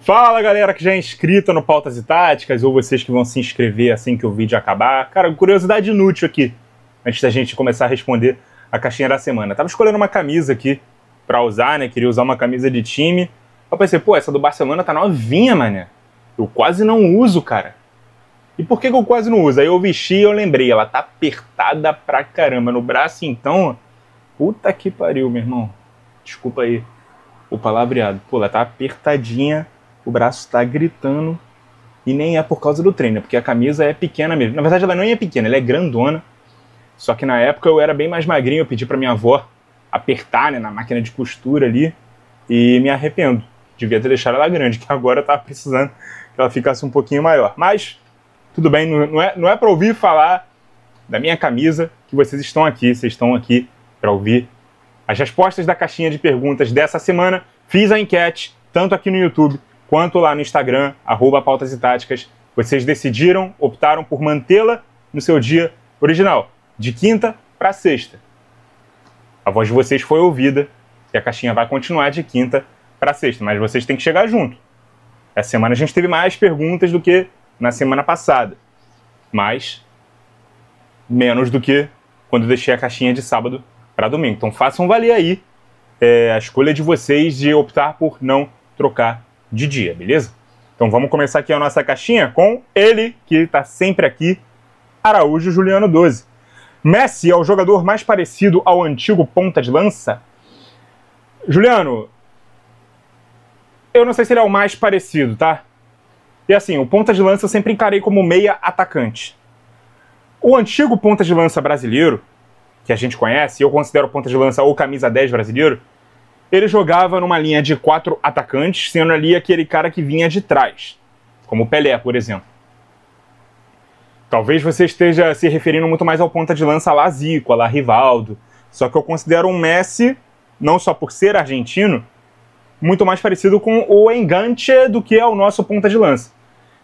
Fala galera que já é inscrita no Pautas e Táticas, ou vocês que vão se inscrever assim que o vídeo acabar. Cara, curiosidade inútil aqui, antes da gente começar a responder a caixinha da semana. Tava escolhendo uma camisa aqui pra usar, né? Queria usar uma camisa de time. Eu pensei, pô, essa do Barcelona tá novinha, mané. Eu quase não uso, cara. E por que eu quase não uso? Aí eu vesti e eu lembrei, ela tá apertada pra caramba. No braço, então, puta que pariu, meu irmão. Desculpa aí o palavreado. Pô, ela tá apertadinha. O braço tá gritando e nem é por causa do treino, porque a camisa é pequena mesmo. Na verdade, ela não é pequena, ela é grandona. Só que na época eu era bem mais magrinho, eu pedi pra minha avó apertar, né, na máquina de costura ali e me arrependo. Devia ter deixado ela grande, que agora eu tava precisando que ela ficasse um pouquinho maior. Mas, tudo bem, não é pra ouvir falar da minha camisa que vocês estão aqui pra ouvir as respostas da caixinha de perguntas dessa semana. Fiz a enquete, tanto aqui no YouTube quanto lá no Instagram, @Pautas e Táticas. Vocês decidiram, optaram por mantê-la no seu dia original, de quinta para sexta. A voz de vocês foi ouvida e a caixinha vai continuar de quinta para sexta, mas vocês têm que chegar junto. Essa semana a gente teve mais perguntas do que na semana passada, mas menos do que quando eu deixei a caixinha de sábado para domingo. Então façam valer aí a escolha de vocês de optar por não trocar de dia, beleza? Então vamos começar aqui a nossa caixinha com ele, que está sempre aqui, Araújo Juliano 12. Messi é o jogador mais parecido ao antigo ponta de lança? Juliano, eu não sei se ele é o mais parecido, tá? E assim, o ponta de lança eu sempre encarei como meia atacante. O antigo ponta de lança brasileiro, que a gente conhece, eu considero o ponta de lança ou camisa 10 brasileiro, ele jogava numa linha de 4 atacantes, sendo ali aquele cara que vinha de trás, como o Pelé, por exemplo. Talvez você esteja se referindo muito mais ao ponta de lança lá Zico, lá Rivaldo, só que eu considero um Messi, não só por ser argentino, muito mais parecido com o Enganche do que é o nosso ponta de lança.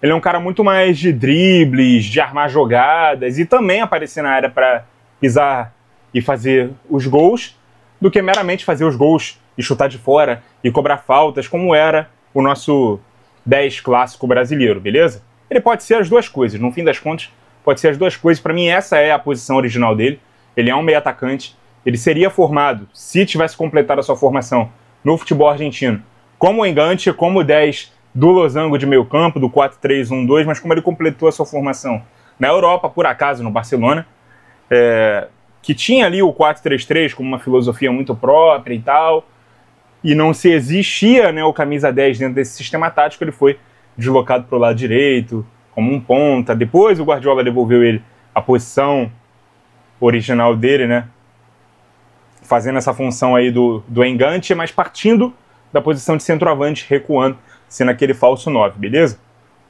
Ele é um cara muito mais de dribles, de armar jogadas e também aparecer na área para pisar e fazer os gols, do que meramente fazer os gols e chutar de fora e cobrar faltas, como era o nosso 10 clássico brasileiro, beleza? Ele pode ser as duas coisas, no fim das contas, pode ser as duas coisas. Para mim, essa é a posição original dele. Ele é um meio atacante. Ele seria formado, se tivesse completado a sua formação no futebol argentino, como Enganche, como 10 do losango de meio campo, do 4-3-1-2, mas como ele completou a sua formação na Europa, por acaso, no Barcelona, que tinha ali o 4-3-3 como uma filosofia muito própria e tal, e não se existia, né, o camisa 10 dentro desse sistema tático. Ele foi deslocado para o lado direito, como um ponta. Depois o Guardiola devolveu ele a posição original dele, né, fazendo essa função aí do Enganche, mas partindo da posição de centroavante, recuando, sendo aquele falso 9, beleza?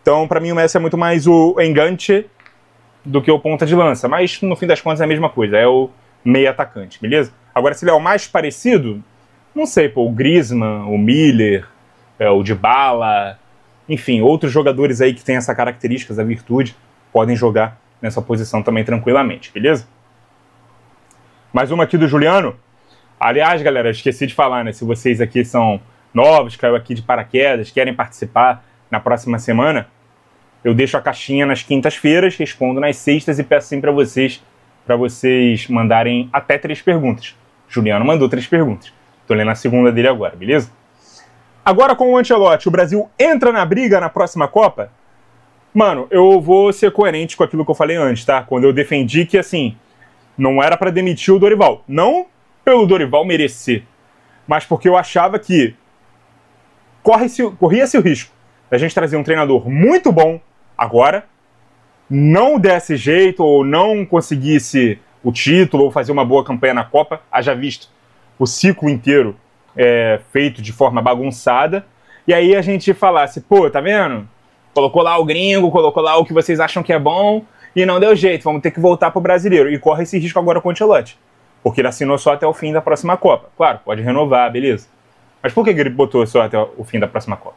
Então, para mim, o Messi é muito mais o Enganche do que o ponta de lança, mas no fim das contas é a mesma coisa, é o meio atacante, beleza? Agora, se ele é o mais parecido, não sei, pô, o Griezmann, o Miller, o Dybala, enfim, outros jogadores aí que têm essa característica, essa virtude, podem jogar nessa posição também tranquilamente, beleza? Mais uma aqui do Juliano. Aliás, galera, esqueci de falar, né, se vocês aqui são novos, caiu aqui de paraquedas, querem participar na próxima semana, eu deixo a caixinha nas quintas-feiras, respondo nas sextas e peço sempre para vocês mandarem até 3 perguntas. Juliano mandou 3 perguntas. Tô lendo a segunda dele agora, beleza? Agora com o Ancelotti, o Brasil entra na briga na próxima Copa? Mano, eu vou ser coerente com aquilo que eu falei antes, tá? Quando eu defendi que, assim, não era para demitir o Dorival. Não pelo Dorival merecer, mas porque eu achava que corria-se o risco da gente trazer um treinador muito bom agora, não desse jeito ou não conseguisse o título ou fazer uma boa campanha na Copa, haja visto o ciclo inteiro feito de forma bagunçada, e aí a gente falasse, pô, tá vendo? Colocou lá o gringo, colocou lá o que vocês acham que é bom e não deu jeito, vamos ter que voltar pro brasileiro. E corre esse risco agora com o Ancelotti, porque ele assinou só até o fim da próxima Copa. Claro, pode renovar, beleza. Mas por que ele botou só até o fim da próxima Copa?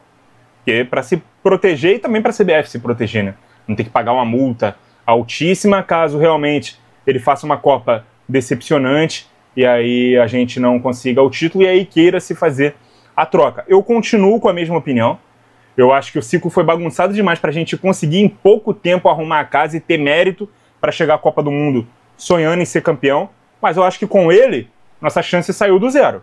Porque para se proteger e também para a CBF se proteger, né? Não ter que pagar uma multa altíssima caso realmente ele faça uma Copa decepcionante e aí a gente não consiga o título e aí queira se fazer a troca. Eu continuo com a mesma opinião. Eu acho que o ciclo foi bagunçado demais para a gente conseguir em pouco tempo arrumar a casa e ter mérito para chegar à Copa do Mundo sonhando em ser campeão. Mas eu acho que com ele, nossa chance saiu do zero.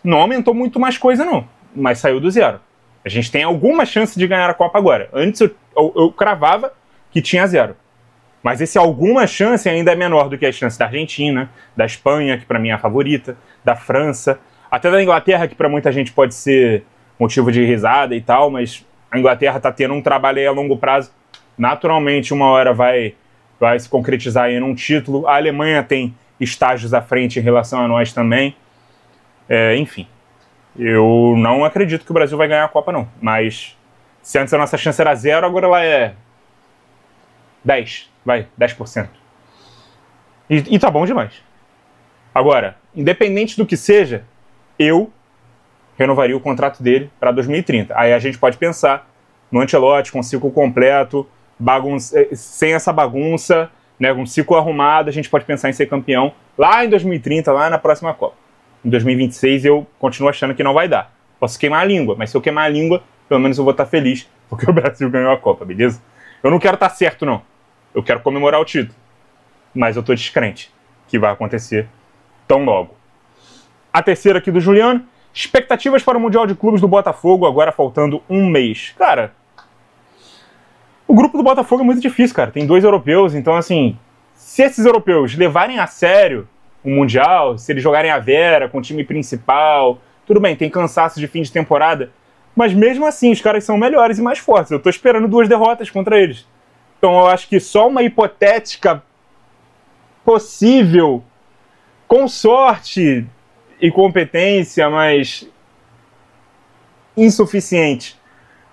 Não aumentou muito mais coisa não, mas saiu do zero. A gente tem alguma chance de ganhar a Copa agora. Antes eu cravava que tinha zero. Mas esse alguma chance ainda é menor do que a chance da Argentina, da Espanha, que para mim é a favorita, da França, até da Inglaterra, que para muita gente pode ser motivo de risada e tal, mas a Inglaterra está tendo um trabalho aí a longo prazo. Naturalmente, uma hora vai se concretizar aí num título. A Alemanha tem estágios à frente em relação a nós também. Enfim, eu não acredito que o Brasil vai ganhar a Copa, não. Mas se antes a nossa chance era 0, agora ela é 10%. E tá bom demais. Agora, independente do que seja, eu renovaria o contrato dele para 2030. Aí a gente pode pensar no Ancelotti com ciclo completo, sem essa bagunça, né, com ciclo arrumado, a gente pode pensar em ser campeão lá em 2030, lá na próxima Copa. Em 2026 eu continuo achando que não vai dar. Posso queimar a língua, mas se eu queimar a língua, pelo menos eu vou estar feliz, porque o Brasil ganhou a Copa, beleza? Eu não quero estar certo, não. Eu quero comemorar o título. Mas eu tô descrente que vai acontecer tão logo. A terceira aqui do Juliano. Expectativas para o Mundial de Clubes do Botafogo, agora faltando um mês. Cara, o grupo do Botafogo é muito difícil, cara. Tem 2 europeus, então assim, se esses europeus levarem a sério o Mundial, se eles jogarem a Vera com o time principal, tudo bem, tem cansaço de fim de temporada, mas mesmo assim os caras são melhores e mais fortes. Eu tô esperando 2 derrotas contra eles. Então eu acho que só uma hipotética possível, com sorte e competência, mas insuficiente,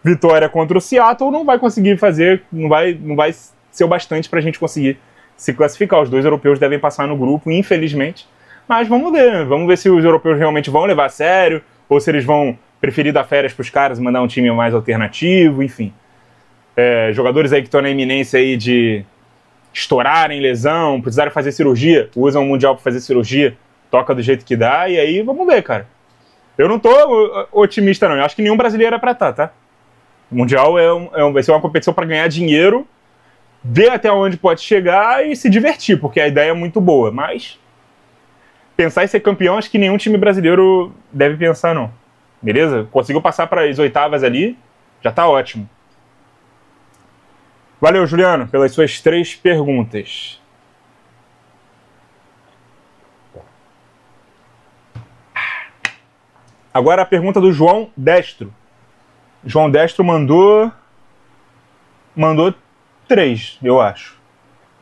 vitória contra o Seattle não vai conseguir fazer, não vai ser o bastante para a gente conseguir se classificar. Os 2 europeus devem passar no grupo, infelizmente, mas vamos ver se os europeus realmente vão levar a sério, ou se eles vão preferir dar férias para os caras e mandar um time mais alternativo, enfim. Jogadores aí que estão na iminência aí de estourarem lesão, precisarem fazer cirurgia, usam o Mundial para fazer cirurgia, toca do jeito que dá, e aí vamos ver, cara. Eu não tô otimista, não. Eu acho que nenhum brasileiro é pra tá? O Mundial vai ser uma competição para ganhar dinheiro, ver até onde pode chegar e se divertir, porque a ideia é muito boa, mas pensar em ser campeão, acho que nenhum time brasileiro deve pensar, não. Beleza? Conseguiu passar para as oitavas ali, já tá ótimo. Valeu, Juliano, pelas suas 3 perguntas. Agora a pergunta do João Destro. João Destro mandou 3, eu acho.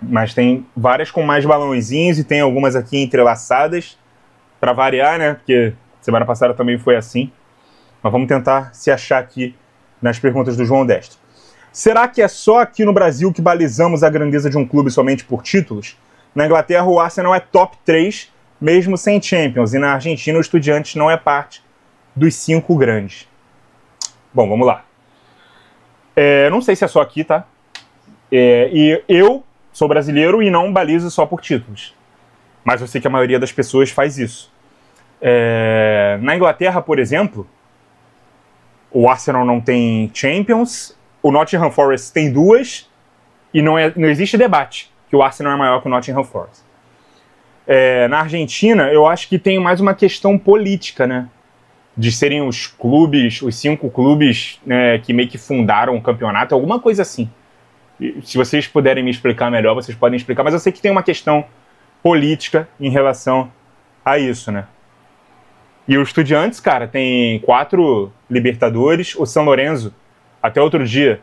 Mas tem várias com mais balãozinhos e tem algumas aqui entrelaçadas, para variar, né? Porque semana passada também foi assim. Mas vamos tentar se achar aqui nas perguntas do João Destro. Será que é só aqui no Brasil que balizamos a grandeza de um clube somente por títulos? Na Inglaterra o Arsenal é top 3, mesmo sem Champions. E na Argentina o Estudiantes não é parte dos 5 grandes. Bom, vamos lá. Não sei se é só aqui, tá? E eu sou brasileiro e não balizo só por títulos. Mas eu sei que a maioria das pessoas faz isso. Na Inglaterra, por exemplo, o Arsenal não tem Champions, o Nottingham Forest tem 2, e não existe debate que o Arsenal é maior que o Nottingham Forest. Na Argentina, eu acho que tem mais uma questão política, né? De serem os clubes, os 5 clubes, né, que meio que fundaram o campeonato, alguma coisa assim. Se vocês puderem me explicar melhor, vocês podem explicar, mas eu sei que tem uma questão política em relação a isso, né? E o Estudiantes, cara, tem 4 Libertadores, o São Lourenço, até outro dia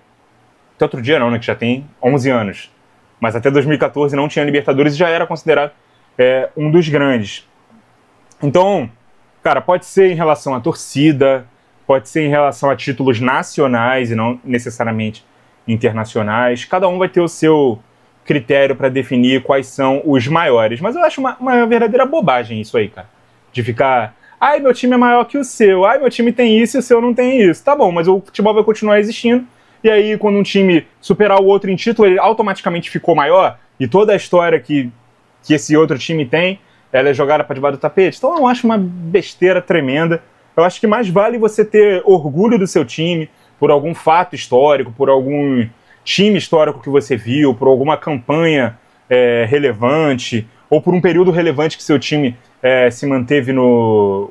não, né, que já tem 11 anos, mas até 2014 não tinha Libertadores e já era considerado um dos grandes. Então, cara, pode ser em relação à torcida, pode ser em relação a títulos nacionais e não necessariamente internacionais. Cada um vai ter o seu critério para definir quais são os maiores. Mas eu acho uma verdadeira bobagem isso aí, cara. De ficar, ai, meu time é maior que o seu, ai, meu time tem isso e o seu não tem isso. Tá bom, mas o futebol vai continuar existindo. E aí, quando um time superar o outro em título, ele automaticamente ficou maior. E toda a história que esse outro time tem, ela é jogada para debaixo do tapete. Então eu acho uma besteira tremenda. Eu acho que mais vale você ter orgulho do seu time, por algum fato histórico, por algum time histórico que você viu, por alguma campanha relevante, ou por um período relevante que seu time se manteve no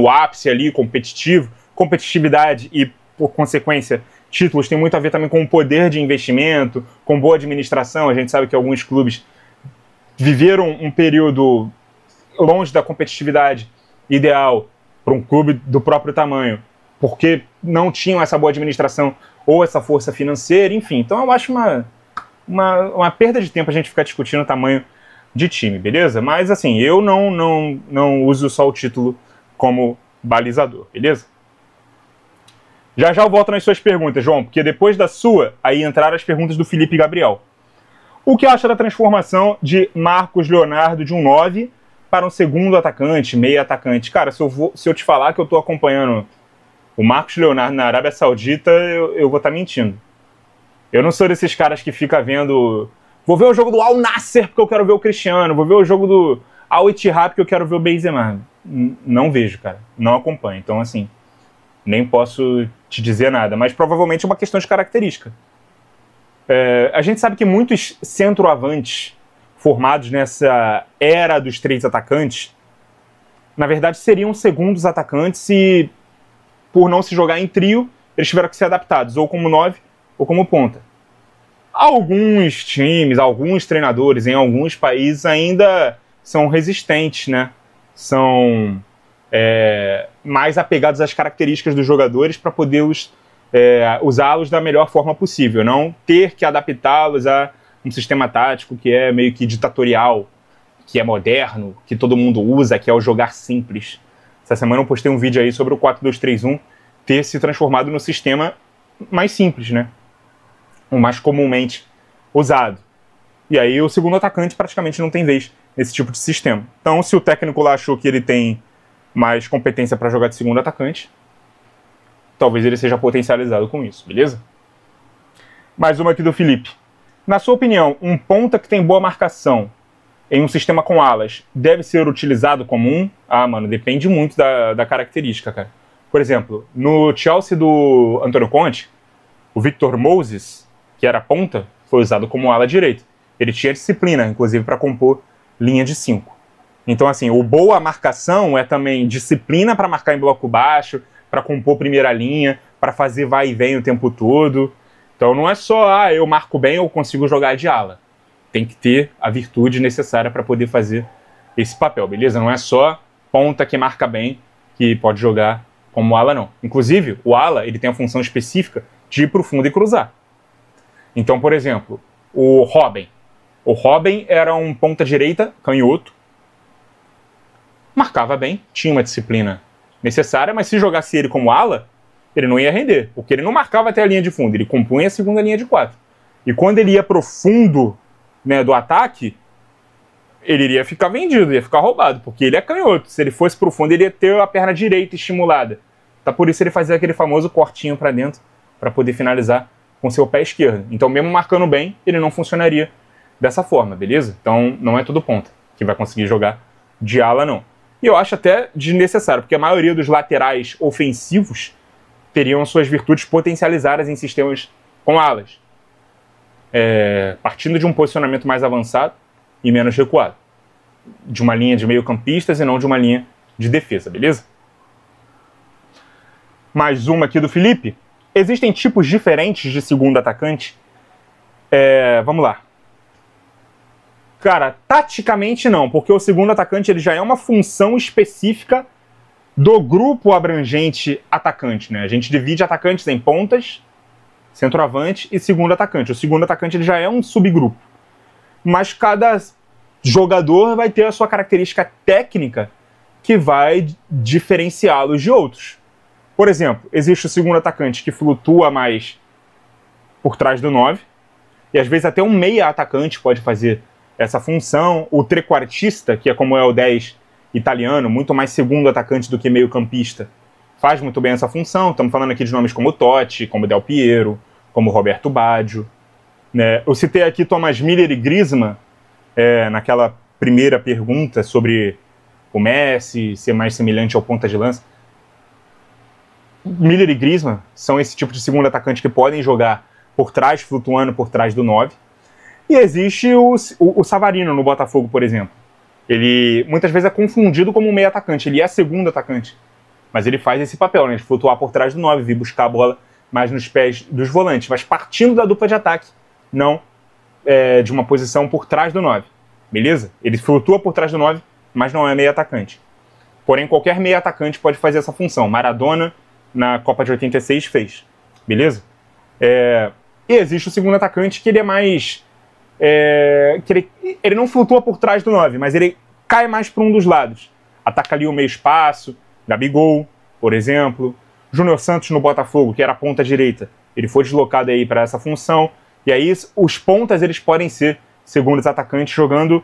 ápice ali, competitivo. Competitividade e, por consequência, títulos tem muito a ver também com o poder de investimento, com boa administração. A gente sabe que alguns clubes viveram um período longe da competitividade ideal para um clube do próprio tamanho, porque não tinham essa boa administração ou essa força financeira, enfim. Então eu acho uma perda de tempo a gente ficar discutindo o tamanho de time, beleza? Mas assim, eu não uso só o título como balizador, beleza? Já eu volto nas suas perguntas, João, porque depois da sua, aí entraram as perguntas do Felipe Gabriel. O que acha da transformação de Marcos Leonardo de um 9 para um segundo atacante, meio atacante? Cara, se eu te falar que eu tô acompanhando o Marcos Leonardo na Arábia Saudita, eu vou estar mentindo. Eu não sou desses caras que fica vendo... Vou ver o jogo do Al Nassr porque eu quero ver o Cristiano, vou ver o jogo do Al Ittihad porque eu quero ver o Benzema. Não vejo, cara. Não acompanho. Então, assim, nem posso te dizer nada. Mas provavelmente é uma questão de característica. A gente sabe que muitos centroavantes formados nessa era dos 3 atacantes, na verdade seriam segundos atacantes e, por não se jogar em trio, eles tiveram que ser adaptados, ou como 9 ou como ponta. Alguns times, alguns treinadores em alguns países ainda são resistentes, né? São mais apegados às características dos jogadores para poder usá-los da melhor forma possível, não ter que adaptá-los a um sistema tático que é meio que ditatorial, que é moderno, que todo mundo usa, que é o jogar simples. Essa semana eu postei um vídeo aí sobre o 4-2-3-1 ter se transformado no sistema mais simples, né? O mais comumente usado. E aí o segundo atacante praticamente não tem vez nesse tipo de sistema. Então, se o técnico lá achou que ele tem mais competência para jogar de segundo atacante, talvez ele seja potencializado com isso, beleza? Mais uma aqui do Felipe. Na sua opinião, um ponta que tem boa marcação em um sistema com alas deve ser utilizado como um? Ah, mano, depende muito da característica, cara. Por exemplo, no Chelsea do Antônio Conte, o Victor Moses, que era ponta, foi usado como ala direito. Ele tinha disciplina, inclusive, para compor linha de 5. Então, assim, o boa marcação é também disciplina para marcar em bloco baixo, para compor primeira linha, para fazer vai e vem o tempo todo. Então não é só, eu marco bem, eu consigo jogar de ala. Tem que ter a virtude necessária para poder fazer esse papel, beleza? Não é só ponta que marca bem que pode jogar como ala, não. Inclusive, o ala ele tem a função específica de ir para o fundo e cruzar. Então, por exemplo, o Robben. O Robben era um ponta direita, canhoto, marcava bem, tinha uma disciplina necessária, mas se jogasse ele como ala, ele não ia render, porque ele não marcava até a linha de fundo, ele compunha a segunda linha de 4. E quando ele ia pro fundo, né, do ataque, ele iria ficar vendido, ia ficar roubado, porque ele é canhoto. Se ele fosse pro fundo, ele ia ter a perna direita estimulada. Tá, por isso ele fazia aquele famoso cortinho para dentro, para poder finalizar com seu pé esquerdo. Então, mesmo marcando bem, ele não funcionaria dessa forma, beleza? Então, não é todo ponta que vai conseguir jogar de ala, não. E eu acho até desnecessário, porque a maioria dos laterais ofensivos teriam suas virtudes potencializadas em sistemas com alas, partindo de um posicionamento mais avançado e menos recuado, de uma linha de meio-campistas e não de uma linha de defesa, beleza? Mais uma aqui do Felipe. Existem tipos diferentes de segundo atacante? Vamos lá. Cara, taticamente não, porque o segundo atacante ele já é uma função específica do grupo abrangente atacante, né? A gente divide atacantes em pontas, centroavante e segundo atacante. O segundo atacante ele já é um subgrupo. Mas cada jogador vai ter a sua característica técnica que vai diferenciá-los de outros. Por exemplo, existe o segundo atacante que flutua mais por trás do 9, e às vezes até um meia atacante pode fazer essa função. O trequartista, que é como é o 10 italiano, muito mais segundo atacante do que meio campista, faz muito bem essa função. Estamos falando aqui de nomes como Totti, como Del Piero, como Roberto Baggio, né? Eu citei aqui Thomas Müller e Griezmann naquela primeira pergunta sobre o Messi ser mais semelhante ao ponta de lança. Miller e Griezmann são esse tipo de segundo atacante que podem jogar por trás, flutuando por trás do 9. E existe o Savarino no Botafogo, por exemplo. Ele muitas vezes é confundido como um meio atacante, ele é segundo atacante. Mas ele faz esse papel, né, de flutuar por trás do 9, vir buscar a bola mais nos pés dos volantes, mas partindo da dupla de ataque, não de uma posição por trás do 9. Beleza? Ele flutua por trás do 9, mas não é meio atacante. Porém, qualquer meio atacante pode fazer essa função. Maradona, na Copa de 86, fez. Beleza? E existe o segundo atacante que ele é mais... que ele não flutua por trás do 9, mas ele cai mais para um dos lados. Ataca ali o meio espaço, Gabigol, por exemplo. Júnior Santos no Botafogo, que era a ponta direita. Ele foi deslocado aí para essa função. E aí os pontas eles podem ser segundos atacantes jogando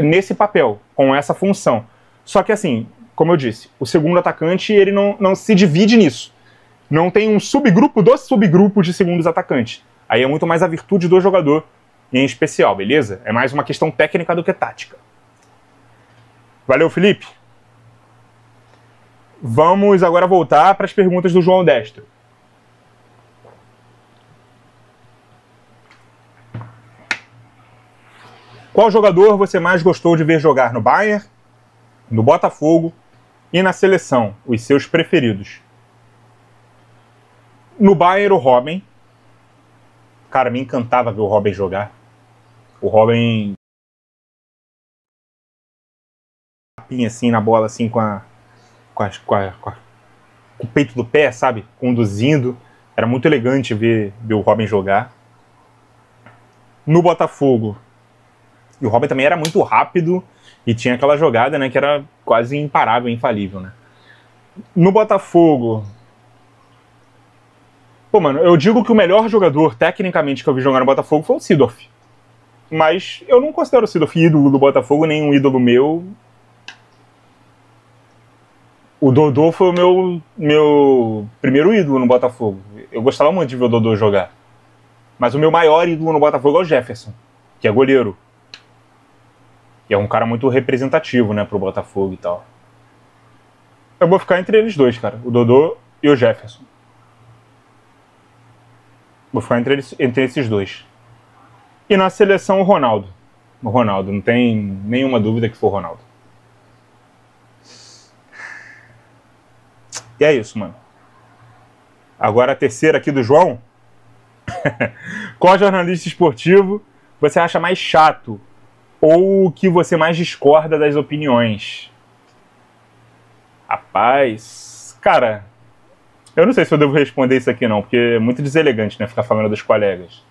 nesse papel, com essa função. Só que assim, como eu disse, o segundo atacante ele não se divide nisso. Não tem um subgrupo do subgrupo de segundos atacantes. Aí é muito mais a virtude do jogador em especial, beleza? É mais uma questão técnica do que tática. Valeu, Felipe. Vamos agora voltar para as perguntas do João Destro. Qual jogador você mais gostou de ver jogar no Bayern, no Botafogo e na seleção? Os seus preferidos. No Bayern, o Robben. Cara, me encantava ver o Robben jogar. O Robben... assim na bola, assim, com o peito do pé, sabe? Conduzindo. Era muito elegante ver o Robben jogar. No Botafogo... E o Robben também era muito rápido e tinha aquela jogada, né, que era quase imparável, infalível, né? No Botafogo... Pô, mano, eu digo que o melhor jogador, tecnicamente, que eu vi jogar no Botafogo foi o Seedorf. Mas eu não considero o Seedorf ídolo do Botafogo, nem um ídolo meu. O Dodô foi o meu primeiro ídolo no Botafogo. Eu gostava muito de ver o Dodô jogar. Mas o meu maior ídolo no Botafogo é o Jefferson, que é goleiro. E é um cara muito representativo, né, pro Botafogo e tal. Eu vou ficar entre eles dois, cara. O Dodô e o Jefferson. Vou ficar entre esses dois. E na seleção, o Ronaldo. O Ronaldo, não tem nenhuma dúvida que for o Ronaldo. E é isso, mano. Agora a terceira aqui do João. Qual jornalista esportivo você acha mais chato? Ou que você mais discorda das opiniões? Rapaz, cara, eu não sei se eu devo responder isso aqui não, porque é muito deselegante, né, ficar falando dos colegas.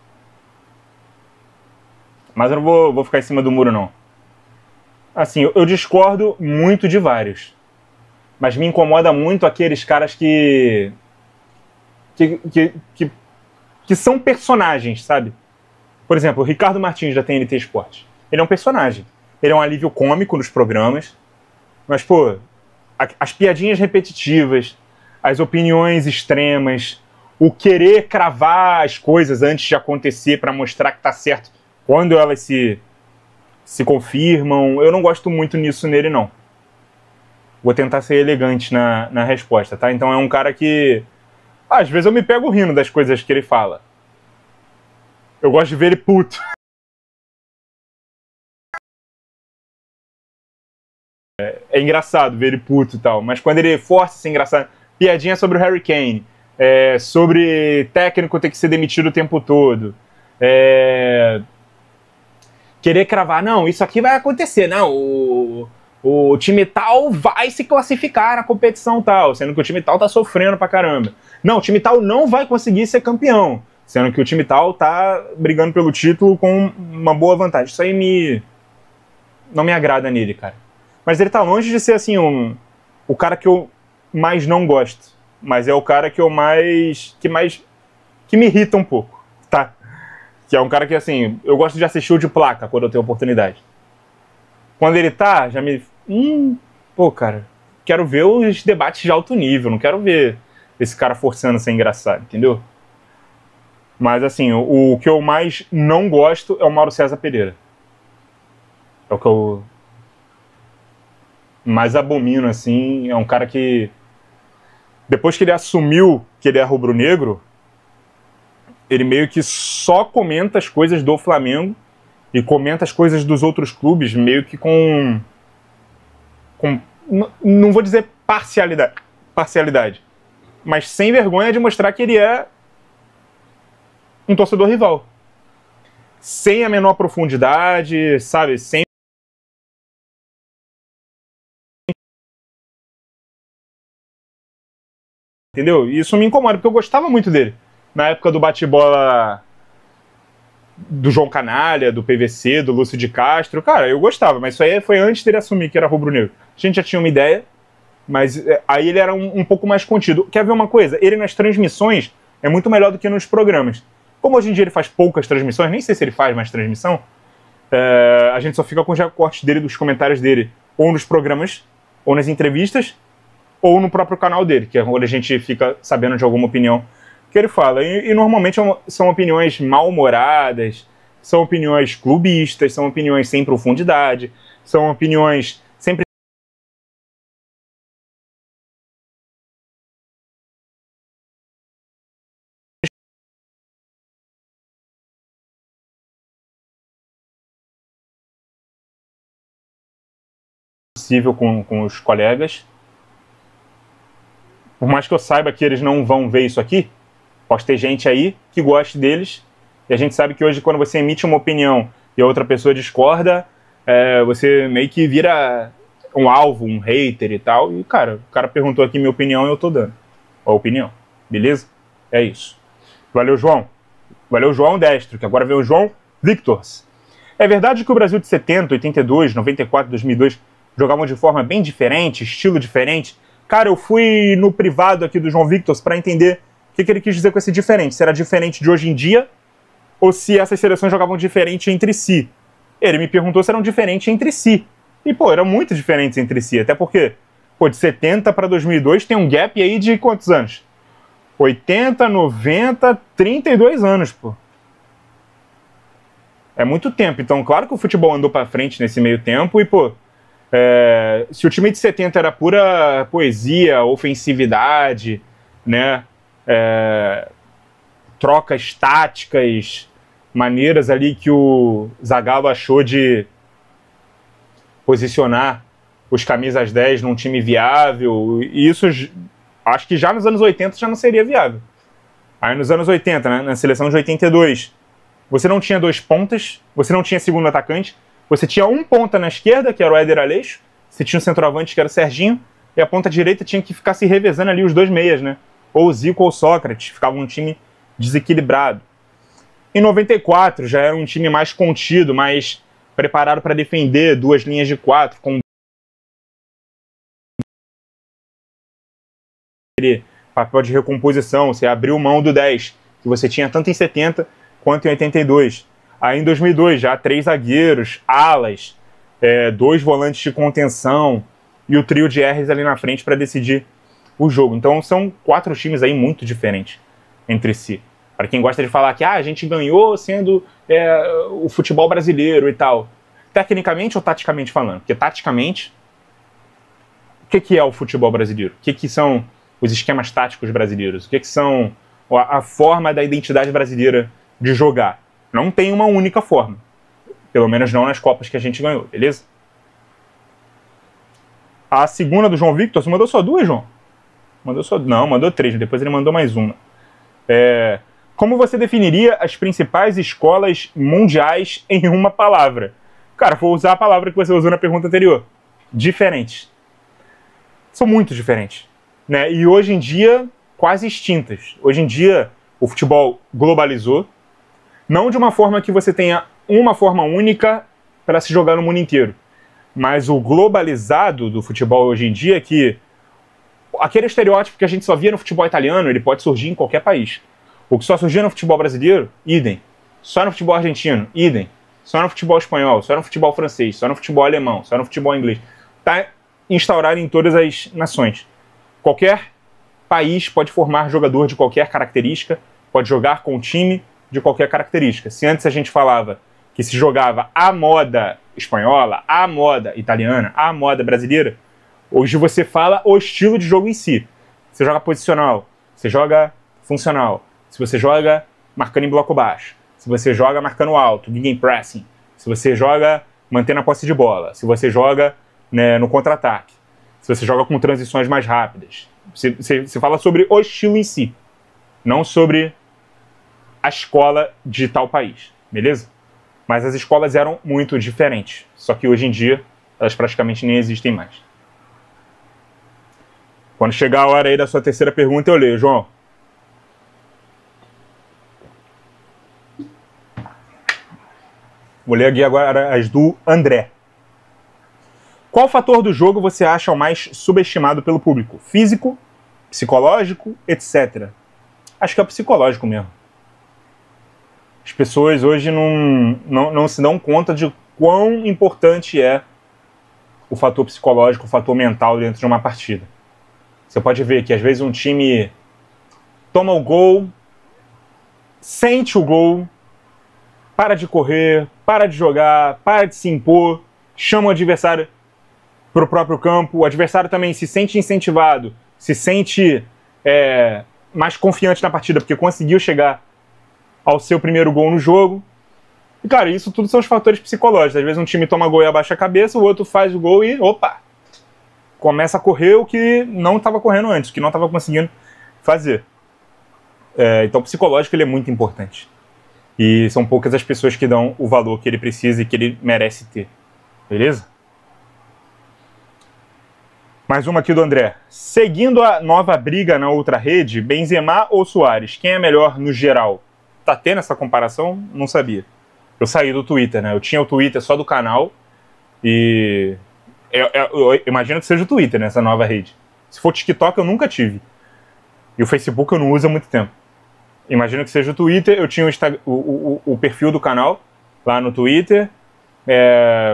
Mas eu não vou ficar em cima do muro, não. Assim, eu discordo muito de vários. Mas me incomoda muito aqueles caras que são personagens, sabe? Por exemplo, o Ricardo Martins da TNT Esportes. Ele é um personagem. Ele é um alívio cômico nos programas. Mas, pô, as piadinhas repetitivas, as opiniões extremas, o querer cravar as coisas antes de acontecer para mostrar que tá certo quando elas se confirmam, eu não gosto muito nisso nele, não. Vou tentar ser elegante na resposta, tá? Então é um cara que... às vezes eu me pego rindo das coisas que ele fala. Eu gosto de ver ele puto. É engraçado ver ele puto e tal, mas quando ele força ser engraçado... Piadinha sobre o Harry Kane, sobre técnico ter que ser demitido o tempo todo, querer cravar, não, isso aqui vai acontecer, não, o time tal vai se classificar na competição tal, sendo que o time tal tá sofrendo pra caramba. Não, o time tal não vai conseguir ser campeão, sendo que o time tal tá brigando pelo título com uma boa vantagem. Isso aí não me agrada nele, cara. Mas ele tá longe de ser, assim, o cara que eu mais não gosto, mas é o cara que me irrita um pouco, tá? Que é um cara que, assim, eu gosto de assistir o de placa quando eu tenho oportunidade. Quando ele tá, já me... pô, cara, quero ver os debates de alto nível, não quero ver esse cara forçando a ser engraçado, entendeu? Mas, assim, o que eu mais não gosto é o Mauro César Pereira. É o que eu mais abomino, assim, é um cara que depois que ele assumiu que ele é rubro-negro, ele meio que só comenta as coisas do Flamengo e comenta as coisas dos outros clubes meio que com não vou dizer parcialidade, mas sem vergonha de mostrar que ele é um torcedor rival. Sem a menor profundidade, sabe? Sem... Entendeu? E isso me incomoda, porque eu gostava muito dele. Na época do bate-bola do João Canalha, do PVC, do Lúcio de Castro. Cara, eu gostava, mas isso aí foi antes dele assumir que era rubro-negro. A gente já tinha uma ideia, mas aí ele era um pouco mais contido. Quer ver uma coisa? Ele nas transmissões é muito melhor do que nos programas. Como hoje em dia ele faz poucas transmissões, nem sei se ele faz mais transmissão, a gente só fica com os recortes dele, dos comentários dele, ou nos programas, ou nas entrevistas, ou no próprio canal dele, que é onde a gente fica sabendo de alguma opinião que ele fala. E normalmente são opiniões mal-humoradas, são opiniões clubistas, são opiniões sem profundidade, são opiniões sempre possível com os colegas. Por mais que eu saiba que eles não vão ver isso aqui, pode ter gente aí que goste deles, e a gente sabe que hoje quando você emite uma opinião e a outra pessoa discorda, você meio que vira um alvo, um hater e tal, e cara, o cara perguntou aqui minha opinião e eu tô dando a opinião, beleza? É isso. Valeu, João. Valeu, João Destro, que agora vem o João Victors. É verdade que o Brasil de 70, 82, 94, 2002 jogavam de forma bem diferente, estilo diferente? Cara, eu fui no privado aqui do João Victors para entender o que ele quis dizer com esse diferente. Se era diferente de hoje em dia ou se essas seleções jogavam diferente entre si. Ele me perguntou se eram diferentes entre si. E, pô, eram muito diferentes entre si. Até porque, pô, de 70 para 2002 tem um gap aí de quantos anos? 80, 90, 32 anos, pô. É muito tempo. Então, claro que o futebol andou para frente nesse meio tempo e, pô, se o time de 70 era pura poesia, ofensividade, né? Trocas táticas, maneiras ali que o Zagallo achou de posicionar os camisas 10 num time viável, e isso acho que já nos anos 80 já não seria viável. Aí nos anos 80, né, na seleção de 82, você não tinha dois pontas, você não tinha segundo atacante, você tinha um ponta na esquerda, que era o Éder Aleixo, você tinha um centroavante, que era o Serginho, e a ponta direita tinha que ficar se revezando ali os dois meias, né? Ou o Zico ou o Sócrates, ficava um time desequilibrado. Em 94 já era um time mais contido, mais preparado para defender duas linhas de quatro, com papel de recomposição, você abriu mão do 10, que você tinha tanto em 70 quanto em 82. Aí em 2002 já 3 zagueiros, alas, 2 volantes de contenção e o trio de R's ali na frente para decidir o jogo. Então são 4 times aí muito diferentes entre si. Para quem gosta de falar que a gente ganhou sendo o futebol brasileiro e tal. Tecnicamente ou taticamente falando? Porque taticamente, o que é o futebol brasileiro? O que são os esquemas táticos brasileiros? O que são a forma da identidade brasileira de jogar? Não tem uma única forma. Pelo menos não nas Copas que a gente ganhou, beleza? A segunda do João Victor, você mandou só 2, João? Não, mandou 3, depois ele mandou mais uma. Como você definiria as principais escolas mundiais em uma palavra? Cara, vou usar a palavra que você usou na pergunta anterior. Diferentes. São muito diferentes, né? E hoje em dia, quase extintas. Hoje em dia, o futebol globalizou. Não de uma forma que você tenha uma forma única para se jogar no mundo inteiro. Mas o globalizado do futebol hoje em dia é que aquele estereótipo que a gente só via no futebol italiano, ele pode surgir em qualquer país. O que só surgia no futebol brasileiro, idem. Só no futebol argentino, idem. Só no futebol espanhol, só no futebol francês, só no futebol alemão, só no futebol inglês. Está instaurado em todas as nações. Qualquer país pode formar jogador de qualquer característica, pode jogar com um time de qualquer característica. Se antes a gente falava que se jogava a moda espanhola, a moda italiana, a moda brasileira, hoje você fala o estilo de jogo em si. você joga posicional, você joga funcional, se você joga marcando em bloco baixo, se você joga marcando alto, gegenpressing, se você joga mantendo a posse de bola, se você joga, né, no contra-ataque, se você joga com transições mais rápidas. Você fala sobre o estilo em si, não sobre a escola de tal país, beleza? Mas as escolas eram muito diferentes, só que hoje em dia elas praticamente nem existem mais. Quando chegar a hora aí da sua terceira pergunta, eu leio, João. Vou ler aqui agora as do André. Qual fator do jogo você acha o mais subestimado pelo público? Físico, psicológico, etc. Acho que é o psicológico mesmo. As pessoas hoje não se dão conta de quão importante é o fator psicológico, o fator mental dentro de uma partida. Você pode ver que às vezes um time toma o gol, sente o gol, para de correr, para de jogar, para de se impor, chama o adversário para o próprio campo, o adversário também se sente incentivado, se sente mais confiante na partida, porque conseguiu chegar ao seu primeiro gol no jogo. E, cara, isso tudo são os fatores psicológicos. Às vezes um time toma gol e abaixa a cabeça, o outro faz o gol e, opa, começa a correr o que não estava correndo antes, o que não estava conseguindo fazer. Então o psicológico ele é muito importante. E são poucas as pessoas que dão o valor que ele precisa e que ele merece ter. Beleza? Mais uma aqui do André. Seguindo a nova briga na outra rede, Benzema ou Suárez, quem é melhor no geral? Tá tendo essa comparação? Não sabia. Eu saí do Twitter, né? Eu tinha o Twitter só do canal e... Eu imagino que seja o Twitter, né? Essa nova rede. Se for TikTok, eu nunca tive. E o Facebook eu não uso há muito tempo. Imagino que seja o Twitter. Eu tinha o perfil do canal lá no Twitter.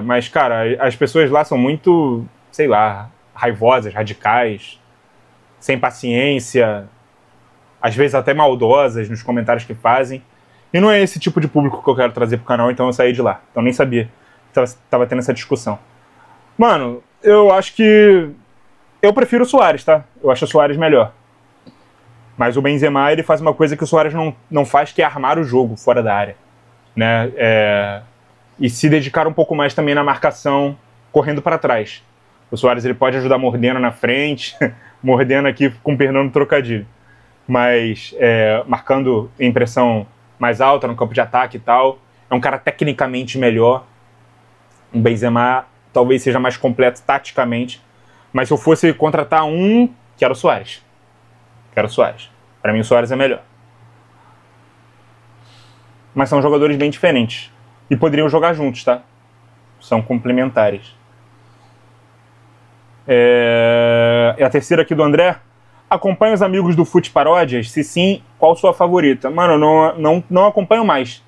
Mas, cara, as pessoas lá são muito, sei lá, raivosas, radicais, sem paciência, às vezes até maldosas nos comentários que fazem. E não é esse tipo de público que eu quero trazer pro canal, então eu saí de lá. Então nem sabia que tava tendo essa discussão. Mano, eu acho que... Eu prefiro o Suárez, tá? Eu acho o Suárez melhor. Mas o Benzema, ele faz uma coisa que o Suárez não faz, que é armar o jogo fora da área, né? E se dedicar um pouco mais também na marcação, correndo para trás. O Suárez ele pode ajudar mordendo na frente, mordendo aqui com o Fernando trocadilho. Mas marcando em pressão mais alta, no campo de ataque e tal. É um cara tecnicamente melhor. O Benzema talvez seja mais completo taticamente. Mas se eu fosse contratar um, quero o Suárez. Quero o Suárez. Para mim o Suárez é melhor. Mas são jogadores bem diferentes. E poderiam jogar juntos, tá? São complementares. E a terceira aqui do André. Acompanha os amigos do Fute Paródias? Se sim, qual sua favorita? Mano, não acompanho mais.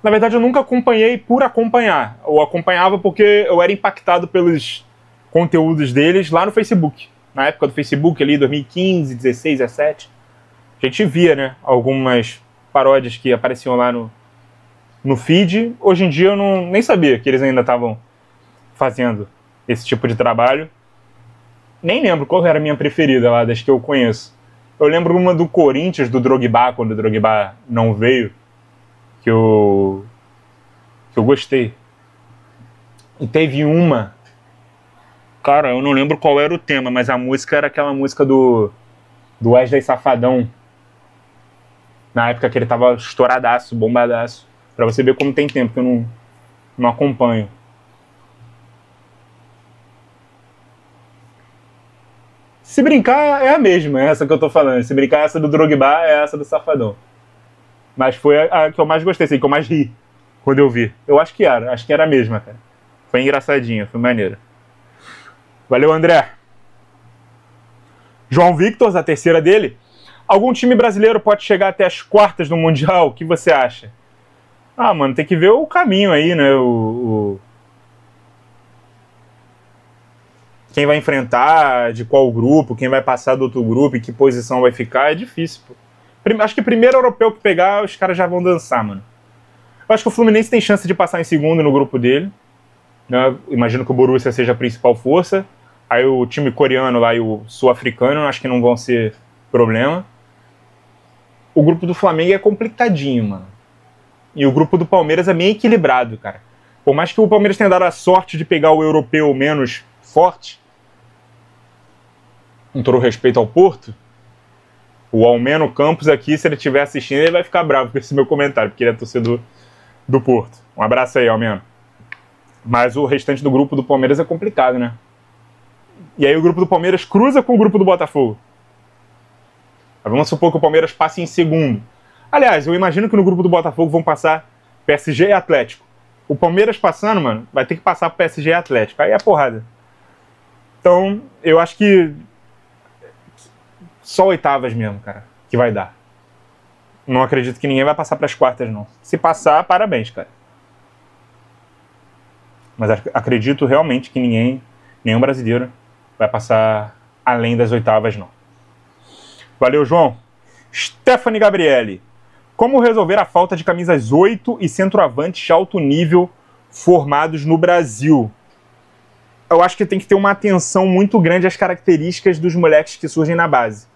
Na verdade, eu nunca acompanhei por acompanhar. Eu acompanhava porque eu era impactado pelos conteúdos deles lá no Facebook. Na época do Facebook, ali, 2015, 16, 17. A gente via, né, algumas paródias que apareciam lá no feed. Hoje em dia eu nem sabia que eles ainda estavam fazendo esse tipo de trabalho. Nem lembro qual era a minha preferida lá, das que eu conheço. Eu lembro uma do Corinthians, do Drogba, quando o Drogba não veio, que eu gostei. E teve uma... Cara, eu não lembro qual era o tema, mas a música era aquela música do Wesley Safadão. Na época que ele tava estouradaço, bombadaço. Pra você ver como tem tempo que eu não acompanho. Se brincar, é a mesma, é essa que eu tô falando. Se brincar, essa do Drogba é essa do Safadão. Mas foi a que eu mais gostei, assim, que eu mais ri quando eu vi. Eu acho que era a mesma, cara. Foi engraçadinha, foi maneira. Valeu, André. João Victor, a terceira dele. Algum time brasileiro pode chegar até as quartas do Mundial? O que você acha? Ah, mano, tem que ver o caminho aí, né? Quem vai enfrentar, de qual grupo, quem vai passar do outro grupo, em que posição vai ficar, é difícil, pô. Acho que o primeiro europeu que pegar, os caras já vão dançar, mano. Eu acho que o Fluminense tem chance de passar em segundo no grupo dele. Né? Imagino que o Borussia seja a principal força. Aí o time coreano lá e o sul-africano, acho que não vão ser problema. O grupo do Flamengo é complicadinho, mano. E o grupo do Palmeiras é meio equilibrado, cara. Por mais que o Palmeiras tenha dado a sorte de pegar o europeu menos forte, com todo respeito ao Porto, o Almeno Campos aqui, se ele estiver assistindo, ele vai ficar bravo com esse meu comentário, porque ele é torcedor do Porto. Um abraço aí, Almeno. Mas o restante do grupo do Palmeiras é complicado, né? E aí o grupo do Palmeiras cruza com o grupo do Botafogo. Vamos supor que o Palmeiras passe em segundo. Aliás, eu imagino que no grupo do Botafogo vão passar PSG e Atlético. O Palmeiras passando, mano, vai ter que passar pro PSG e Atlético. Aí é porrada. Então, eu acho que só oitavas mesmo, cara, que vai dar. Não acredito que ninguém vai passar para as quartas, não. Se passar, parabéns, cara. Mas acredito realmente que nenhum brasileiro vai passar além das oitavas, não. Valeu, João. Stephanie Gabriele. Como resolver a falta de camisas 8 e centroavantes de alto nível formados no Brasil? Eu acho que tem que ter uma atenção muito grande às características dos moleques que surgem na base.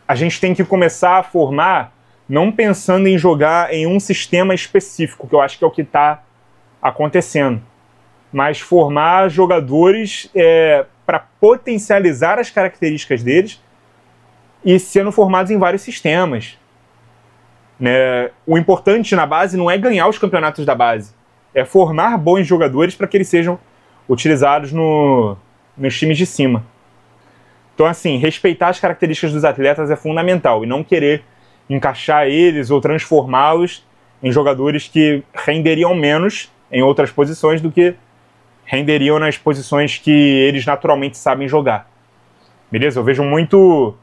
A gente tem que começar a formar não pensando em jogar em um sistema específico, que eu acho que é o que está acontecendo, mas formar jogadores para potencializar as características deles e sendo formados em vários sistemas. Né? O importante na base não é ganhar os campeonatos da base, é formar bons jogadores para que eles sejam utilizados nos times de cima. Então, assim, respeitar as características dos atletas é fundamental e não querer encaixar eles ou transformá-los em jogadores que renderiam menos em outras posições do que renderiam nas posições que eles naturalmente sabem jogar. Beleza? Eu vejo muito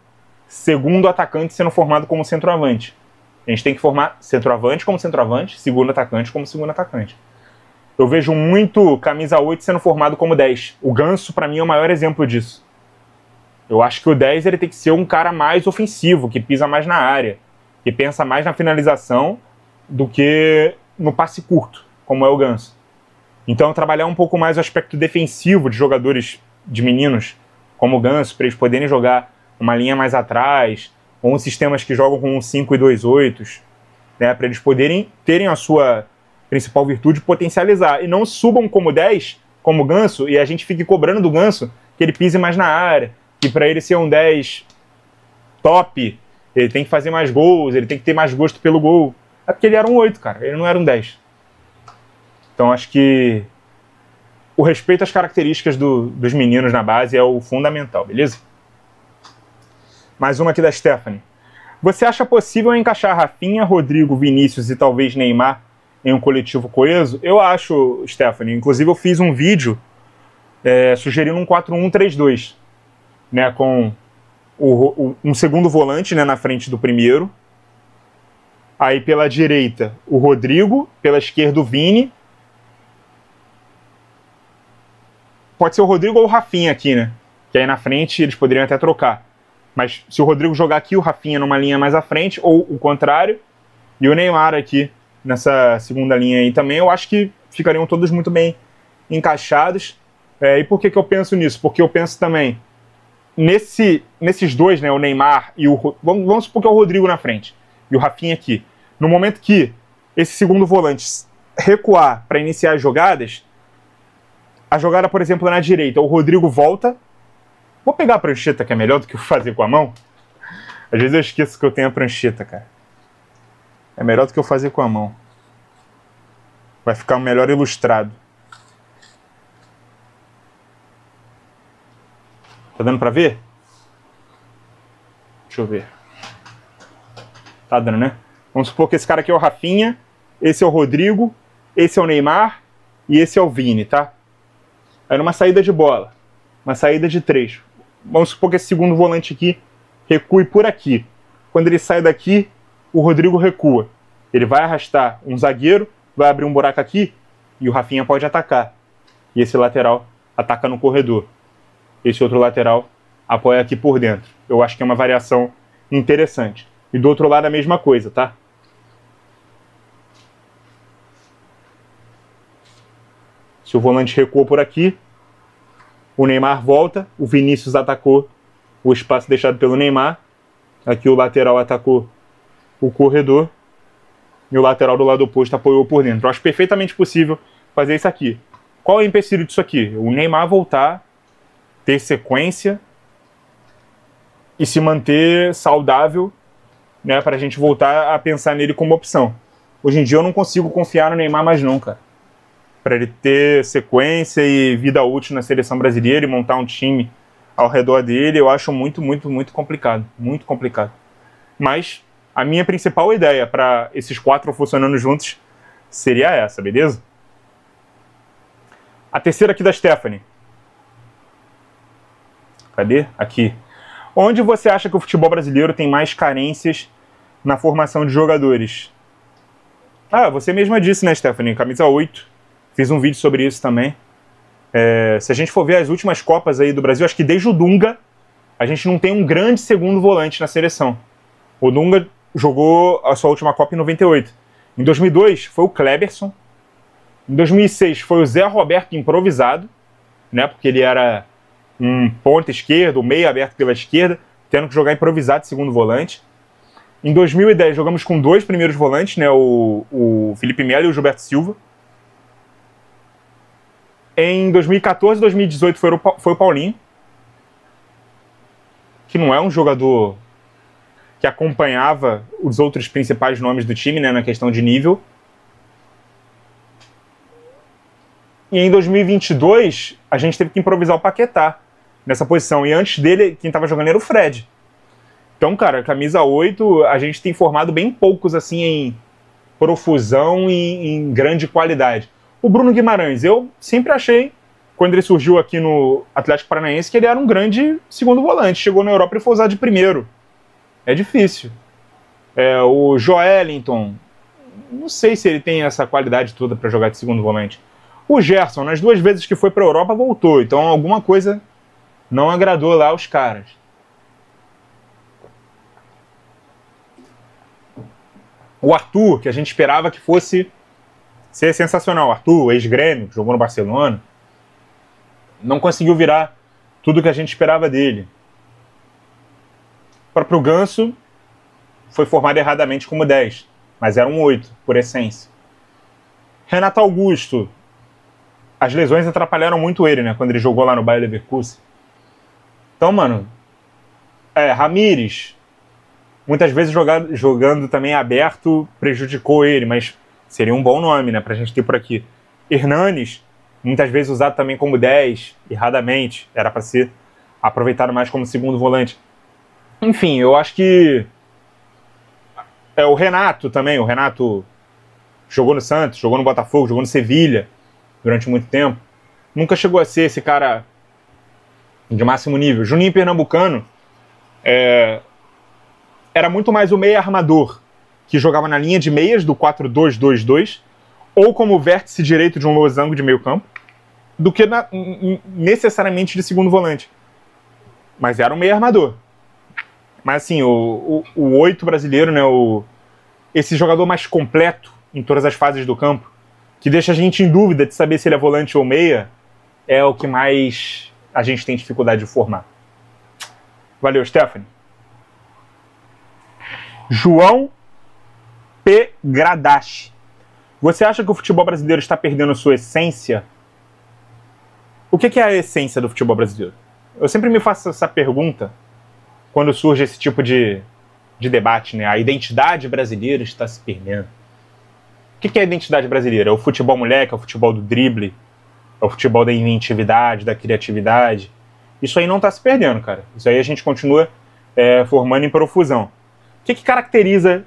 segundo atacante sendo formado como centroavante. A gente tem que formar centroavante como centroavante, segundo atacante como segundo atacante. Eu vejo muito camisa 8 sendo formado como 10. O Ganso, para mim, é o maior exemplo disso. Eu acho que o 10 ele tem que ser um cara mais ofensivo, que pisa mais na área, que pensa mais na finalização do que no passe curto, como é o Ganso. Então, trabalhar um pouco mais o aspecto defensivo de jogadores, de meninos, como o Ganso, para eles poderem jogar uma linha mais atrás, ou uns sistemas que jogam com um 5 e 2 8s, né, para eles poderem terem a sua principal virtude potencializar, e não subam como 10, como o Ganso, e a gente fique cobrando do Ganso que ele pise mais na área, que para ele ser um 10 top, ele tem que fazer mais gols, ele tem que ter mais gosto pelo gol. É porque ele era um 8, cara, ele não era um 10. Então acho que o respeito às características dos meninos na base é o fundamental, beleza? Mais uma aqui da Stephanie. Você acha possível encaixar Rafinha, Rodrigo, Vinícius e talvez Neymar em um coletivo coeso? Eu acho, Stephanie. Inclusive eu fiz um vídeo sugerindo um 4-1-3-2. Né, com um segundo volante, né, na frente do primeiro. Aí pela direita o Rodrigo, pela esquerda o Vini. Pode ser o Rodrigo ou o Rafinha aqui, né? Que aí na frente eles poderiam até trocar. Mas se o Rodrigo jogar aqui, o Rafinha numa linha mais à frente, ou o contrário, e o Neymar aqui nessa segunda linha aí também, eu acho que ficariam todos muito bem encaixados. E por que eu penso nisso? Porque eu penso também nesses dois, né, o Neymar e o... Vamos supor que é o Rodrigo na frente e o Rafinha aqui. No momento que esse segundo volante recuar para iniciar as jogadas, a jogada, por exemplo, na direita, o Rodrigo volta. Vou pegar a prancheta, que é melhor do que fazer com a mão. Às vezes eu esqueço que eu tenho a prancheta, cara. É melhor do que eu fazer com a mão. Vai ficar melhor ilustrado. Tá dando pra ver? Deixa eu ver. Tá dando, né? Vamos supor que esse cara aqui é o Rafinha, esse é o Rodrigo, esse é o Neymar e esse é o Vini, tá? Aí numa saída de bola, uma saída de 3. Vamos supor que esse segundo volante aqui recue por aqui. Quando ele sai daqui, o Rodrigo recua. Ele vai arrastar um zagueiro, vai abrir um buraco aqui e o Rafinha pode atacar. E esse lateral ataca no corredor. Esse outro lateral apoia aqui por dentro. Eu acho que é uma variação interessante. E do outro lado a mesma coisa, tá? Se o volante recuou por aqui, o Neymar volta, o Vinícius atacou o espaço deixado pelo Neymar. Aqui o lateral atacou o corredor e o lateral do lado oposto apoiou por dentro. Eu acho perfeitamente possível fazer isso aqui. Qual é o empecilho disso aqui? O Neymar voltar, ter sequência e se manter saudável, né, para a gente voltar a pensar nele como opção. Hoje em dia eu não consigo confiar no Neymar mais não, cara. Para ele ter sequência e vida útil na seleção brasileira e montar um time ao redor dele, eu acho muito, muito, muito complicado. Muito complicado. Mas a minha principal ideia para esses 4 funcionando juntos seria essa, beleza? A terceira aqui da Stephanie. Cadê? Aqui. Onde você acha que o futebol brasileiro tem mais carências na formação de jogadores? Ah, você mesma disse, né, Stephanie? Camisa 8. Fiz um vídeo sobre isso também. Se a gente for ver as últimas Copas aí do Brasil, acho que desde o Dunga, a gente não tem um grande segundo volante na seleção. O Dunga jogou a sua última Copa em 98. Em 2002 foi o Kleberson. Em 2006 foi o Zé Roberto improvisado, né, porque ele era um ponta esquerdo, meio aberto pela esquerda, tendo que jogar improvisado de segundo volante. Em 2010 jogamos com 2 primeiros volantes, né, o Felipe Melo e o Gilberto Silva. Em 2014 e 2018 foi o Paulinho, que não é um jogador que acompanhava os outros principais nomes do time, né, na questão de nível. E em 2022, a gente teve que improvisar o Paquetá nessa posição. E antes dele, quem estava jogando era o Fred. Então, cara, camisa 8, a gente tem formado bem poucos, assim, em profusão e em grande qualidade. O Bruno Guimarães, eu sempre achei, quando ele surgiu aqui no Atlético Paranaense, que ele era um grande segundo volante. Chegou na Europa e foi usado de primeiro. É difícil. O Joelinton, não sei se ele tem essa qualidade toda para jogar de segundo volante. O Gerson, nas 2 vezes que foi para a Europa, voltou. Então alguma coisa não agradou lá os caras. O Arthur, que a gente esperava que fosse ser sensacional. O Arthur, ex-Grêmio, jogou no Barcelona. Não conseguiu virar tudo que a gente esperava dele. O próprio Ganso foi formado erradamente como 10, mas era um 8, por essência. Renato Augusto, as lesões atrapalharam muito ele, né, quando ele jogou lá no Bayer Leverkusen. Então, mano, Ramires, muitas vezes jogando também aberto, prejudicou ele, mas seria um bom nome, né, pra gente ter por aqui. Hernanes, muitas vezes usado também como 10, erradamente, era para ser aproveitado mais como segundo volante. Enfim, eu acho que o Renato também, o Renato jogou no Santos, jogou no Botafogo, jogou no Sevilha durante muito tempo. Nunca chegou a ser esse cara de máximo nível. Juninho Pernambucano era muito mais o meia armador, que jogava na linha de meias do 4-2-2-2, ou como vértice direito de um losango de meio campo, do que necessariamente de segundo volante. Mas era um meia armador. Mas assim, o 8 brasileiro, né, esse jogador mais completo em todas as fases do campo, que deixa a gente em dúvida de saber se ele é volante ou meia, é o que mais a gente tem dificuldade de formar. Valeu, Stephanie. João P. Gradache. Você acha que o futebol brasileiro está perdendo sua essência? O que é a essência do futebol brasileiro? Eu sempre me faço essa pergunta quando surge esse tipo de debate, né? A identidade brasileira está se perdendo. O que é a identidade brasileira? É o futebol moleque, é o futebol do drible, é o futebol da inventividade, da criatividade. Isso aí não está se perdendo, cara. Isso aí a gente continua formando em profusão. O que caracteriza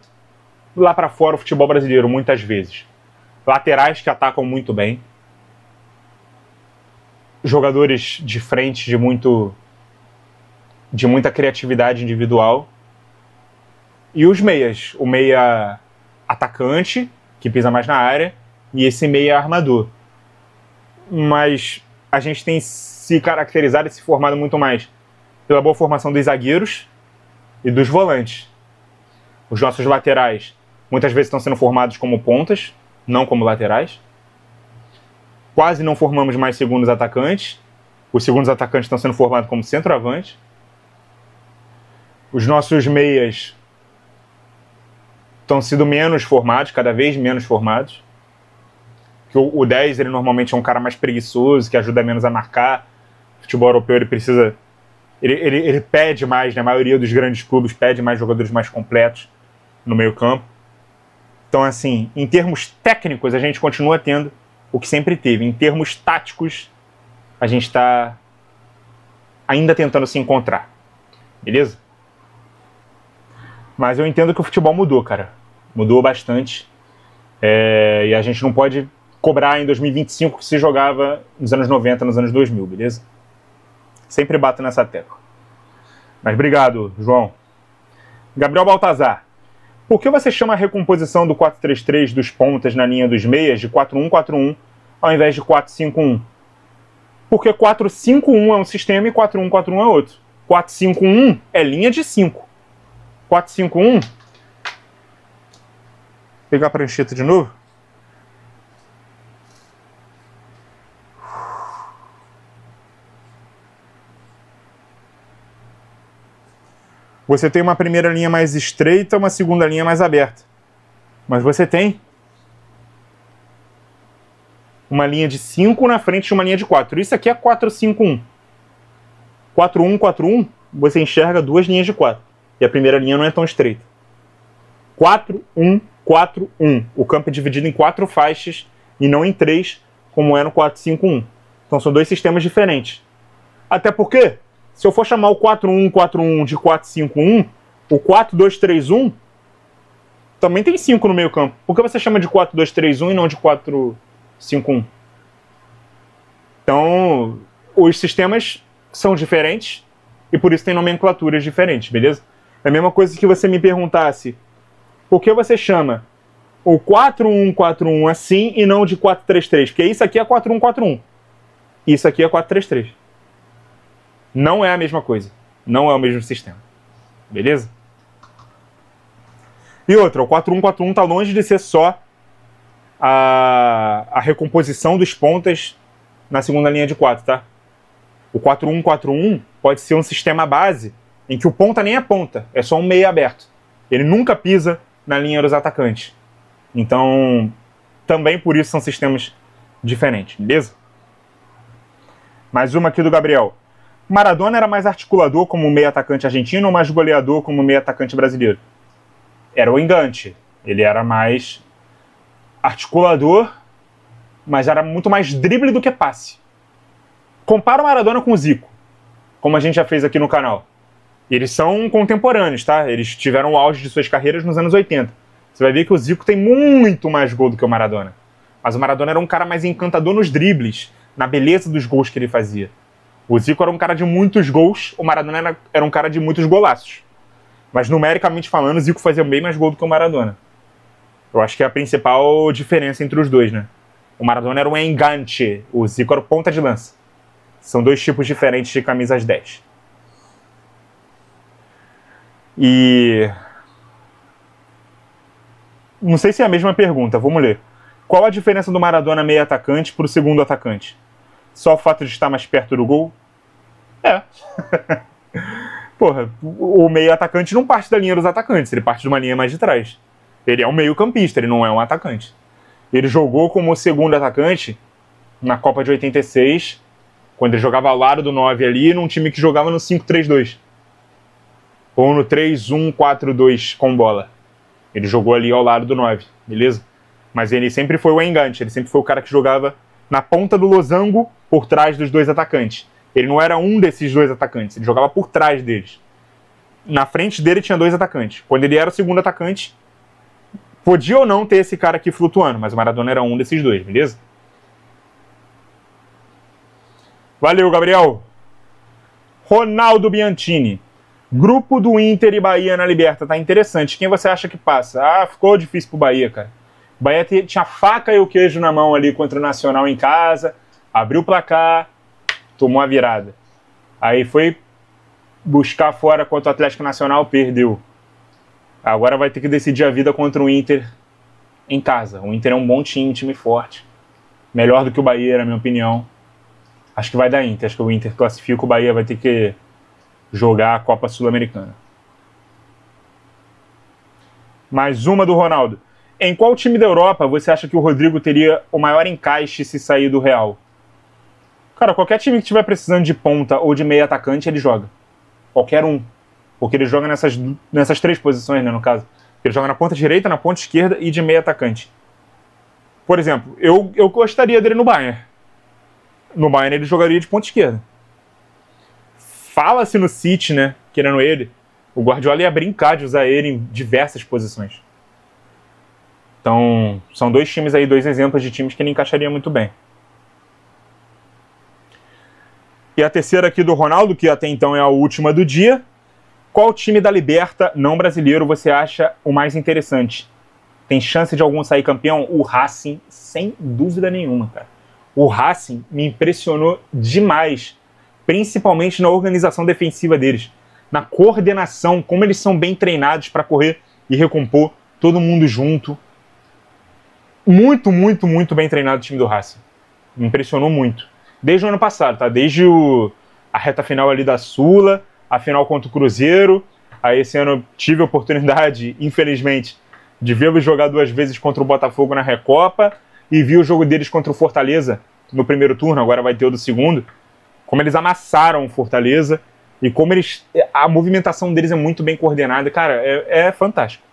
lá para fora o futebol brasileiro, muitas vezes? Laterais que atacam muito bem, jogadores de frente de muita criatividade individual, e os meias, o meia atacante, que pisa mais na área, e esse meia armador. Mas a gente tem se caracterizado e se formado muito mais pela boa formação dos zagueiros e dos volantes. Os nossos laterais muitas vezes estão sendo formados como pontas, não como laterais. Quase não formamos mais segundos atacantes. Os segundos atacantes estão sendo formados como centroavante. Os nossos meias estão sendo menos formados, cada vez menos formados. Que o 10, ele normalmente é um cara mais preguiçoso, que ajuda menos a marcar. O futebol europeu, ele precisa... Ele pede mais, né? A maioria dos grandes clubes pede mais jogadores mais completos no meio campo. Então, assim, em termos técnicos, a gente continua tendo o que sempre teve. Em termos táticos, a gente está ainda tentando se encontrar. Beleza? Mas eu entendo que o futebol mudou, cara. Mudou bastante. E a gente não pode cobrar em 2025 que se jogava nos anos 90, nos anos 2000, beleza? Sempre bato nessa tecla. Mas obrigado, João. Gabriel Baltazar. Por que você chama a recomposição do 4-3-3 dos pontas na linha dos meias de 4-1-4-1 ao invés de 4-5-1? Porque 4-5-1 é um sistema e 4-1-4-1 é outro. 4-5-1 é linha de 5. 4-5-1... Vou pegar a prancheta de novo. Você tem uma primeira linha mais estreita, uma segunda linha mais aberta. Mas você tem uma linha de 5 na frente de uma linha de 4. Isso aqui é 4-5-1. 4-1-4-1, você enxerga duas linhas de 4. E a primeira linha não é tão estreita. 4-1-4-1. O campo é dividido em 4 faixas e não em 3, como é no 4-5-1. Então são dois sistemas diferentes. Até porque, se eu for chamar o 4-1-4-1 de 4-5-1, o 4-2-3-1 também tem 5 no meio campo. Por que você chama de 4-2-3-1 e não de 4-5-1? Então, os sistemas são diferentes e por isso tem nomenclaturas diferentes, beleza? É a mesma coisa que você me perguntasse por que você chama o 4-1-4-1 assim e não de 4-3-3? Porque isso aqui é 4-1-4-1. Isso aqui é 4-3-3. Não é a mesma coisa. Não é o mesmo sistema. Beleza? E outra, o 4-1-4-1 está longe de ser só a recomposição dos pontas na segunda linha de 4, tá? O 4-1-4-1 pode ser um sistema base em que o ponta nem é ponta, é só um meia aberto. Ele nunca pisa na linha dos atacantes. Então, também por isso são sistemas diferentes, beleza? Mais uma aqui do Gabriel. Maradona era mais articulador como meia atacante argentino ou mais goleador como meia atacante brasileiro? Era o engante. Ele era mais articulador, mas era muito mais drible do que passe. Compara o Maradona com o Zico, como a gente já fez aqui no canal. Eles são contemporâneos, tá? Eles tiveram o auge de suas carreiras nos anos 80. Você vai ver que o Zico tem muito mais gol do que o Maradona. Mas o Maradona era um cara mais encantador nos dribles, na beleza dos gols que ele fazia. O Zico era um cara de muitos gols, o Maradona era um cara de muitos golaços. Mas numericamente falando, o Zico fazia bem mais gol do que o Maradona. Eu acho que é a principal diferença entre os dois, né? O Maradona era um enganche, o Zico era o ponta de lança. São dois tipos diferentes de camisas 10. E... não sei se é a mesma pergunta, vamos ler. Qual a diferença do Maradona meio atacante para o segundo atacante? Só o fato de estar mais perto do gol? É. Porra, o meio atacante não parte da linha dos atacantes, ele parte de uma linha mais de trás. Ele é um meio campista, ele não é um atacante. Ele jogou como segundo atacante na Copa de 86, quando ele jogava ao lado do 9 ali, num time que jogava no 5-3-2. Ou no 3-1-4-2 com bola. Ele jogou ali ao lado do 9, beleza? Mas ele sempre foi o engante, ele sempre foi o cara que jogava na ponta do losango, por trás dos dois atacantes. Ele não era um desses dois atacantes, ele jogava por trás deles. Na frente dele tinha dois atacantes. Quando ele era o segundo atacante, podia ou não ter esse cara aqui flutuando, mas o Maradona era um desses dois, beleza? Valeu, Gabriel. Ronaldo Bianchini. Grupo do Inter e Bahia na Liberta, tá interessante. Quem você acha que passa? Ah, ficou difícil pro Bahia, cara. O Bahia tinha a faca e o queijo na mão ali contra o Nacional em casa, abriu o placar, tomou a virada. Aí foi buscar fora contra o Atlético Nacional, perdeu. Agora vai ter que decidir a vida contra o Inter em casa. O Inter é um bom time, um time forte. Melhor do que o Bahia, na minha opinião. Acho que vai dar Inter. Acho que o Inter classifica, o Bahia vai ter que jogar a Copa Sul-Americana. Mais uma do Ronaldo. Em qual time da Europa você acha que o Rodrigo teria o maior encaixe se sair do Real? Cara, qualquer time que estiver precisando de ponta ou de meio atacante, ele joga. Qualquer um. Porque ele joga nessas 3 posições, né, no caso. Ele joga na ponta direita, na ponta esquerda e de meio atacante. Por exemplo, eu gostaria dele no Bayern. No Bayern ele jogaria de ponta esquerda. Fala-se no City, né, querendo ele. O Guardiola ia brincar de usar ele em diversas posições. Então, são 2 times aí, 2 exemplos de times que ele encaixaria muito bem. E a terceira aqui do Ronaldo, que até então é a última do dia. Qual time da Liberta não brasileiro você acha o mais interessante? Tem chance de algum sair campeão? O Racing, sem dúvida nenhuma, cara. O Racing me impressionou demais, principalmente na organização defensiva deles, na coordenação, como eles são bem treinados para correr e recompor, todo mundo junto. Muito, muito, muito bem treinado o time do Racing. Me impressionou muito. Desde o ano passado, tá? Desde a reta final ali da Sula, a final contra o Cruzeiro. Aí esse ano tive a oportunidade, infelizmente, de vê-los jogar 2 vezes contra o Botafogo na Recopa e vi o jogo deles contra o Fortaleza no primeiro turno, agora vai ter o do segundo. Como eles amassaram o Fortaleza e como a movimentação deles é muito bem coordenada. Cara, é fantástico.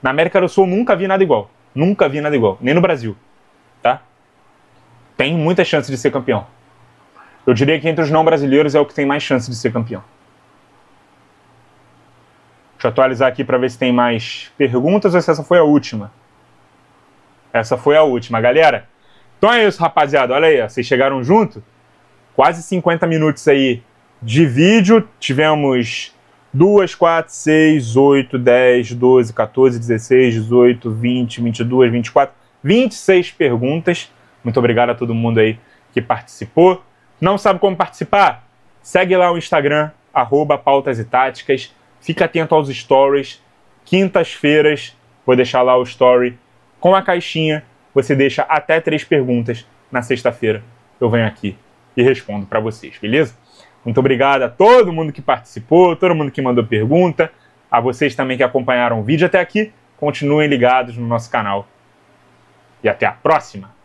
Na América do Sul nunca vi nada igual. Nunca vi nada igual, nem no Brasil, tá? Tem muita chance de ser campeão. Eu diria que entre os não brasileiros é o que tem mais chance de ser campeão. Deixa eu atualizar aqui para ver se tem mais perguntas ou se essa foi a última. Essa foi a última, galera. Então é isso, rapaziada. Olha aí, ó, vocês chegaram junto. Quase 50 minutos aí de vídeo. Tivemos 2, 4, 6, 8, 10, 12, 14, 16, 18, 20, 22, 24, 26 perguntas. Muito obrigado a todo mundo aí que participou. Não sabe como participar? Segue lá o Instagram, @pautas e táticas. Fica atento aos stories. Quintas-feiras, vou deixar lá o story com a caixinha. Você deixa até 3 perguntas. Na sexta-feira eu venho aqui e respondo para vocês, beleza? Muito obrigado a todo mundo que participou, todo mundo que mandou pergunta, a vocês também que acompanharam o vídeo até aqui. Continuem ligados no nosso canal. E até a próxima!